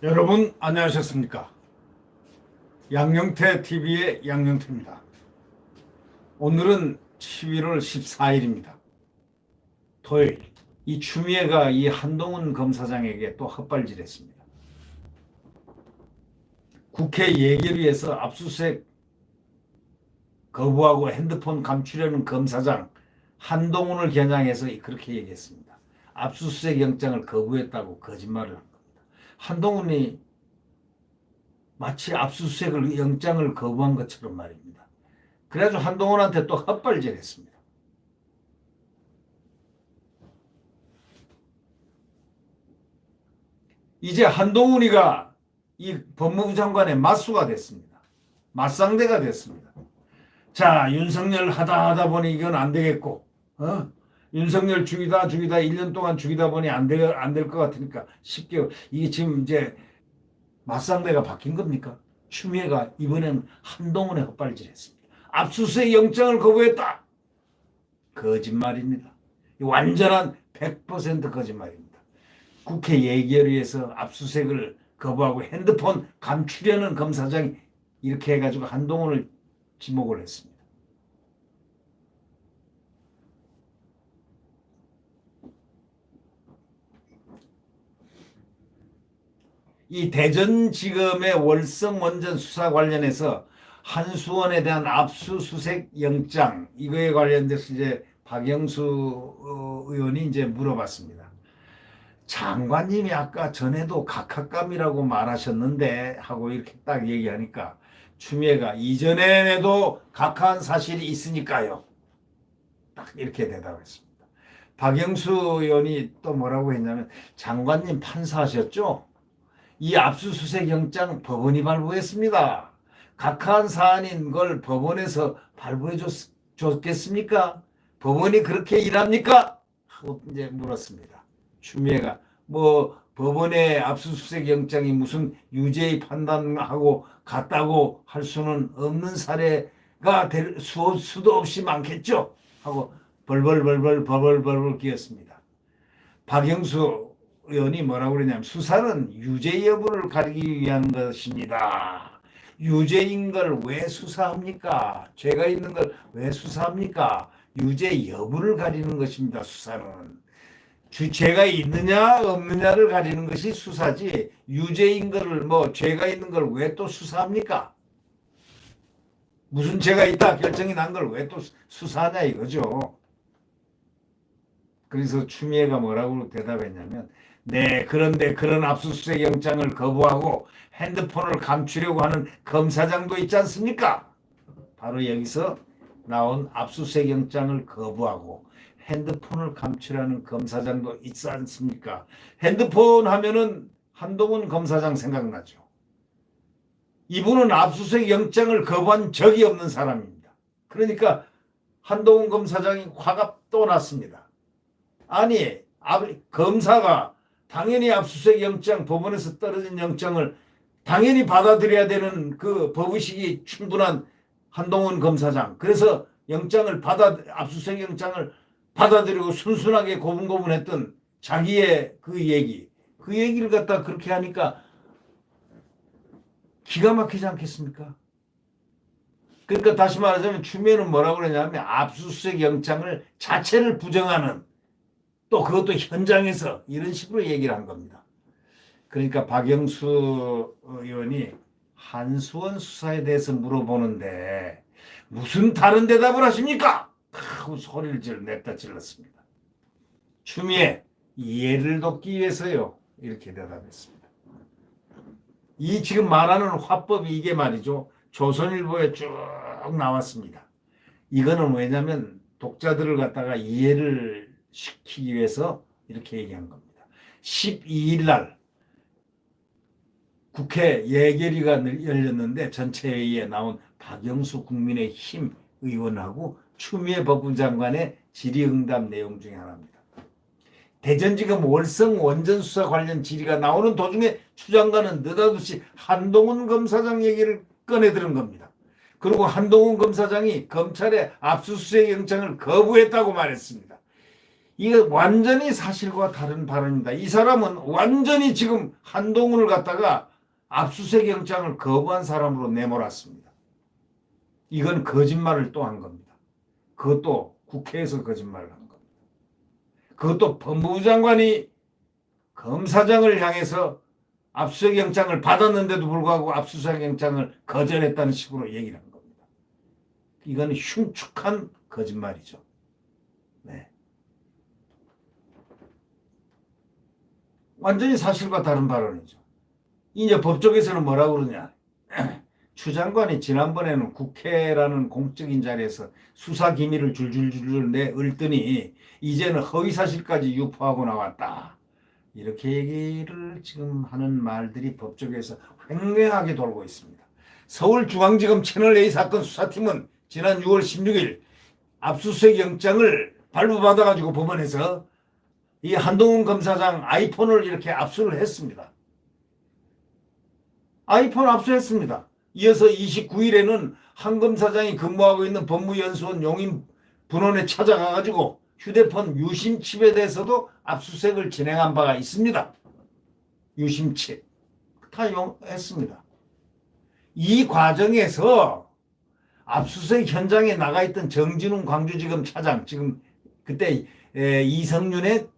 여러분 안녕하셨습니까? 양영태 TV의 양영태입니다. 오늘은 11월 14일입니다. 토요일. 이 추미애가 이 한동훈 검사장에게 또 헛발질했습니다. 국회 예결위에서 압수수색 거부하고 핸드폰 감추려는 검사장 한동훈을 겨냥해서 그렇게 얘기했습니다. 압수수색 영장을 거부했다고 거짓말을 한 겁니다. 한동훈이 마치 압수수색을 영장을 거부한 것처럼 말입니다. 그래가지고 한동훈한테 또 헛발질했습니다. 이제 한동훈이가 이 법무부 장관의 맞수가 됐습니다. 맞상대가 됐습니다. 자, 윤석열 하다 보니 이건 안 되겠고, 윤석열 죽이다 1년 동안 죽이다 보니 안 될 것 같으니까 10개월. 이게 지금 이제 맞상대가 바뀐 겁니까? 추미애가 이번에는 한동훈에 헛발질했습니다. 압수수색 영장을 거부했다. 거짓말입니다. 완전한 100% 거짓말입니다. 국회 예결위에서 압수수색을 거부하고 핸드폰 감추려는 검사장이 이렇게 해가지고 한동훈을 지목을 했습니다. 이 대전지검의 월성 원전 수사 관련해서 한수원에 대한 압수수색 영장 이거에 관련돼서 이제 박영수 의원이 이제 물어봤습니다. 장관님이 아까 전에도 각하감이라고 말하셨는데 하고 이렇게 딱 얘기하니까 추미애가 이전에도 각하한 사실이 있으니까요. 딱 이렇게 대답했습니다. 박영수 의원이 또 뭐라고 했냐면 장관님 판사하셨죠? 이 압수수색 영장 법원이 발부했습니다. 각하한 사안인 걸 법원에서 발부해 줬겠습니까? 법원이 그렇게 일합니까? 하고 이제 물었습니다. 추미애가 뭐 법원의 압수수색 영장이 무슨 유죄의 판단하고 같다고 할 수는 없는 사례가 될 수도 없이 많겠죠? 하고 벌벌 기었습니다. 박영수 의원이 뭐라고 그러냐면 수사는 유죄 여부를 가리기 위한 것입니다. 유죄인 걸 왜 수사합니까? 죄가 있는 걸 왜 수사합니까? 유죄 여부를 가리는 것입니다. 수사는. 죄가 있느냐 없느냐를 가리는 것이 수사지 유죄인 거를 뭐 죄가 있는 걸 왜 또 수사합니까? 무슨 죄가 있다 결정이 난 걸 왜 또 수사하냐 이거죠. 그래서 추미애가 뭐라고 대답했냐면 네, 그런데 그런 압수수색 영장을 거부하고 핸드폰을 감추려고 하는 검사장도 있지 않습니까? 바로 여기서 나온 압수수색 영장을 거부하고 핸드폰을 감추려는 검사장도 있지 않습니까? 핸드폰 하면은 한동훈 검사장 생각나죠. 이분은 압수수색 영장을 거부한 적이 없는 사람입니다. 그러니까 한동훈 검사장이 화가 또 났습니다. 아니, 검사가 당연히 압수수색 영장, 법원에서 떨어진 영장을 당연히 받아들여야 되는 그 법의식이 충분한 한동훈 검사장. 그래서 압수수색 영장을 받아들이고 순순하게 고분고분했던 자기의 그 얘기를 갖다 그렇게 하니까 기가 막히지 않겠습니까? 그러니까 다시 말하자면 추미애는 뭐라고 그러냐면 압수수색 영장을 자체를 부정하는 또 그것도 현장에서 이런 식으로 얘기를 한 겁니다. 그러니까 박영수 의원이 한수원 수사에 대해서 물어보는데 무슨 다른 대답을 하십니까? 하고 소리를 냈다 질렀습니다. 추미애 이해를 돕기 위해서요. 이렇게 대답했습니다. 이 지금 말하는 화법이 이게 말이죠. 조선일보에 쭉 나왔습니다. 이거는 왜냐하면 독자들을 갖다가 이해를 시키기 위해서 이렇게 얘기한 겁니다. 12일 날 국회 예결위가 열렸는데 전체 회의에 나온 박영수 국민의힘 의원하고 추미애 법무부 장관의 질의응답 내용 중에 하나입니다. 대전지검 월성 원전 수사 관련 질의가 나오는 도중에 추 장관은 느닷없이 한동훈 검사장 얘기를 꺼내들은 겁니다. 그리고 한동훈 검사장이 검찰의 압수수색 영장을 거부했다고 말했습니다. 이게 완전히 사실과 다른 발언입니다. 이 사람은 완전히 지금 한동훈을 갖다가 압수수색 영장을 거부한 사람으로 내몰았습니다. 이건 거짓말을 또 한 겁니다. 그것도 국회에서 거짓말을 한 겁니다. 그것도 법무부 장관이 검사장을 향해서 압수수색 영장을 받았는데도 불구하고 압수수색 영장을 거절했다는 식으로 얘기를 한 겁니다. 이건 흉측한 거짓말이죠. 네. 완전히 사실과 다른 발언이죠. 이제 법조계에서는 뭐라고 그러냐. 추 장관이 지난번에는 국회라는 공적인 자리에서 수사 기밀을 줄줄줄 내읊더니 이제는 허위사실까지 유포하고 나왔다. 이렇게 얘기를 지금 하는 말들이 법조계에서 횡행하게 돌고 있습니다. 서울중앙지검 채널A 사건 수사팀은 지난 6월 16일 압수수색 영장을 발부받아가지고 법원에서 이 한동훈 검사장 아이폰을 이렇게 압수를 했습니다. 아이폰 압수했습니다. 이어서 29일에는 한 검사장이 근무하고 있는 법무연수원 용인 분원에 찾아가가지고 휴대폰 유심칩에 대해서도 압수수색을 진행한 바가 있습니다. 유심칩 다 했습니다. 이 과정에서 압수수색 현장에 나가 있던 정진웅 광주지검 차장, 지금 그때 이성윤의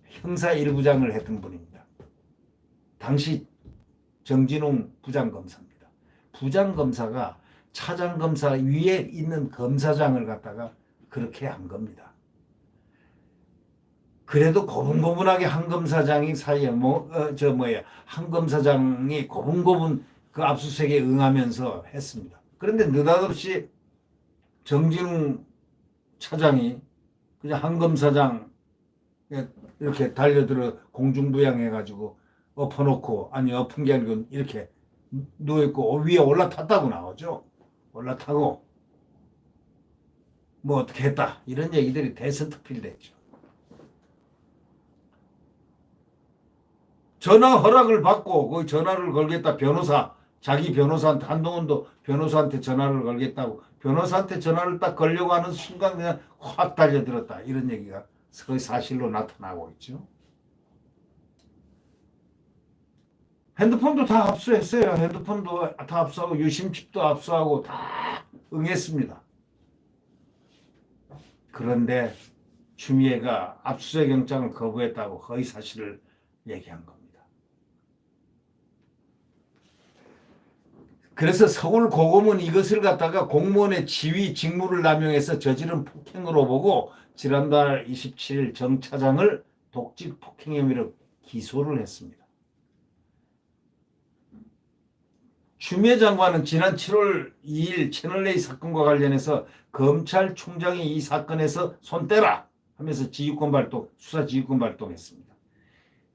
형사 1부장을 했던 분입니다. 당시 정진웅 부장검사입니다. 부장검사가 차장검사 위에 있는 검사장을 갖다가 그렇게 한 겁니다. 그래도 고분고분하게 한 검사장이 사이에 한 검사장이 고분고분 그 압수수색에 응하면서 했습니다. 그런데 느닷없이 정진웅 차장이 그냥 한 검사장 이렇게 달려들어 공중부양해가지고 엎어놓고, 아니 엎은 게 아니고 이렇게 누워있고 위에 올라탔다고 나오죠. 올라타고 뭐 어떻게 했다 이런 얘기들이 대서특필됐죠. 전화 허락을 받고 그 전화를 걸겠다. 자기 변호사한테, 한동훈도 변호사한테 전화를 걸겠다고 변호사한테 전화를 딱 걸려고 하는 순간 그냥 확 달려들었다. 이런 얘기가 거의 사실로 나타나고 있죠. 핸드폰도 다 압수했어요. 핸드폰도 다 압수하고 유심칩도 압수하고 다 응했습니다. 그런데 추미애가 압수수색 영장을 거부했다고 허위사실을 얘기한 겁니다. 그래서 서울고검은 이것을 갖다가 공무원의 지위 직무를 남용해서 저지른 폭행으로 보고 지난달 27일 정 차장을 독직 폭행 혐의로 기소를 했습니다. 추미애 장관은 지난 7월 2일 채널A 사건과 관련해서 검찰총장이 이 사건에서 손 떼라 하면서 수사 지휘권 발동했습니다.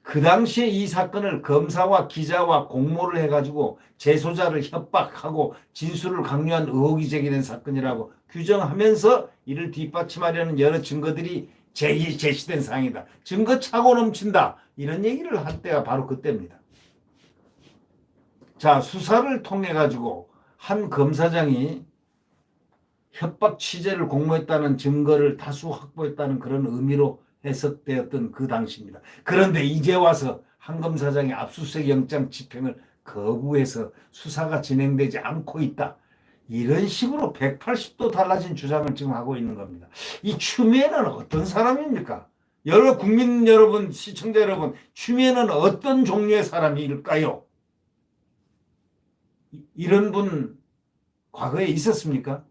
그 당시에 이 사건을 검사와 기자와 공모를 해가지고 재소자를 협박하고 진술을 강요한 의혹이 제기된 사건이라고 규정하면서 이를 뒷받침하려는 여러 증거들이 제시된 사항이다. 증거 차고 넘친다. 이런 얘기를 할 때가 바로 그때입니다. 자, 수사를 통해 가지고 한 검사장이 협박 취재를 공모했다는 증거를 다수 확보했다는 그런 의미로 해석되었던 그 당시입니다. 그런데 이제 와서 한 검사장이 압수수색 영장 집행을 거부해서 수사가 진행되지 않고 있다. 이런 식으로 180도 달라진 주장을 지금 하고 있는 겁니다. 이 추미애는 어떤 사람입니까? 국민 여러분, 시청자 여러분, 추미애는 어떤 종류의 사람일까요? 이런 분 과거에 있었습니까?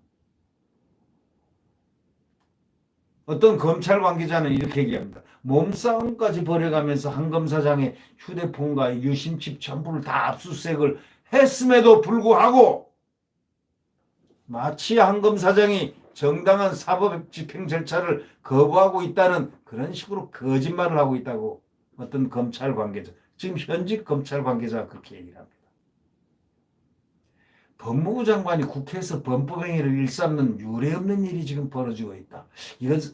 어떤 검찰 관계자는 이렇게 얘기합니다. 몸싸움까지 벌여가면서 한 검사장의 휴대폰과 유심칩 전부를 다 압수수색을 했음에도 불구하고 마치 한 검사장이 정당한 사법 집행 절차를 거부하고 있다는 그런 식으로 거짓말을 하고 있다고 어떤 검찰 관계자, 지금 현직 검찰 관계자가 그렇게 얘기를 합니다. 법무부 장관이 국회에서 범법행위를 일삼는 유례없는 일이 지금 벌어지고 있다.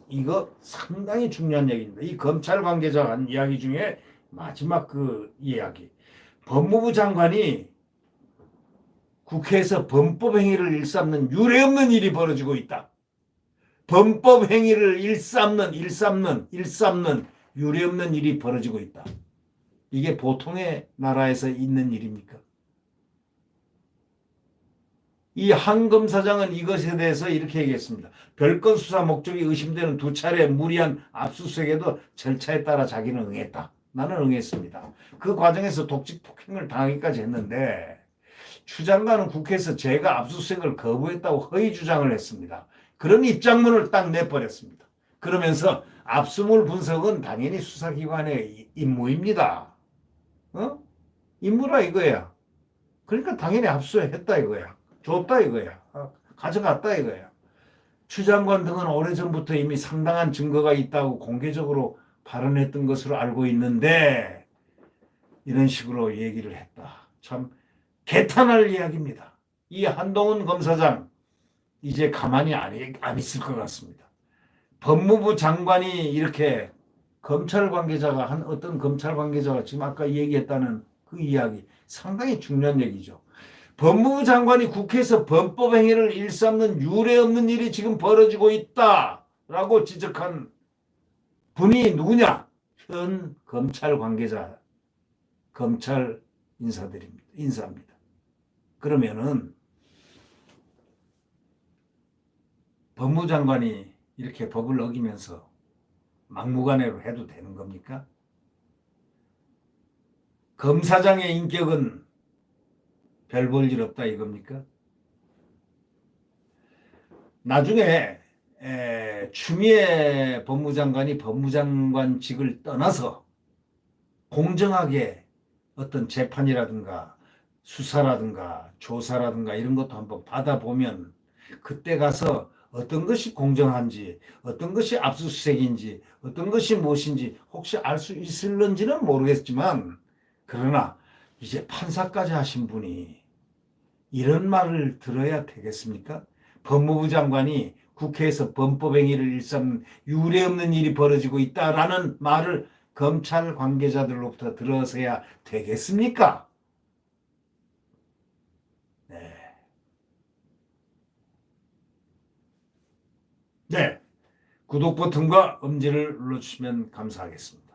이거 상당히 중요한 얘기입니다. 이 검찰 관계자가 한 이야기 중에 마지막 그 이야기. 법무부 장관이 국회에서 범법행위를 일삼는 유례없는 일이 벌어지고 있다. 범법 행위를 일삼는 유례없는 일이 벌어지고 있다. 이게 보통의 나라에서 있는 일입니까? 이 한 검사장은 이것에 대해서 이렇게 얘기했습니다. 별건 수사 목적이 의심되는 2차례 무리한 압수수색에도 절차에 따라 자기는 응했다. 나는 응했습니다. 그 과정에서 독직 폭행을 당하기까지 했는데 추 장관은 국회에서 제가 압수수색을 거부했다고 허위 주장을 했습니다. 그런 입장문을 딱 내버렸습니다. 그러면서 압수물 분석은 당연히 수사기관의 임무입니다. 임무라 이거야. 그러니까 당연히 압수했다 이거야. 줬다 이거야. 가져갔다 이거야. 추 장관 등은 오래전부터 이미 상당한 증거가 있다고 공개적으로 발언했던 것으로 알고 있는데 이런 식으로 얘기를 했다. 참 개탄할 이야기입니다. 이 한동훈 검사장 이제 가만히 안 있을 것 같습니다. 법무부 장관이 이렇게 검찰 관계자가 어떤 검찰 관계자가 지금 아까 얘기했다는 그 이야기 상당히 중요한 얘기죠. 법무부 장관이 국회에서 범법 행위를 일삼는 유례없는 일이 지금 벌어지고 있다라고 지적한 분이 누구냐? 현 검찰 관계자, 검찰 인사입니다. 그러면은 법무부 장관이 이렇게 법을 어기면서 막무가내로 해도 되는 겁니까? 검사장의 인격은 별 볼 일 없다 이겁니까? 나중에 추미애 법무장관이 법무장관직을 떠나서 공정하게 어떤 재판이라든가 수사라든가 조사라든가 이런 것도 한번 받아보면 그때 가서 어떤 것이 공정한지 어떤 것이 압수수색인지 어떤 것이 무엇인지 혹시 알 수 있을런지는 모르겠지만 그러나 이제 판사까지 하신 분이 이런 말을 들어야 되겠습니까? 법무부 장관이 국회에서 범법행위를 일삼는 유례없는 일이 벌어지고 있다라는 말을 검찰 관계자들로부터 들어서야 되겠습니까? 네. 네. 구독 버튼과 엄지를 눌러주시면 감사하겠습니다.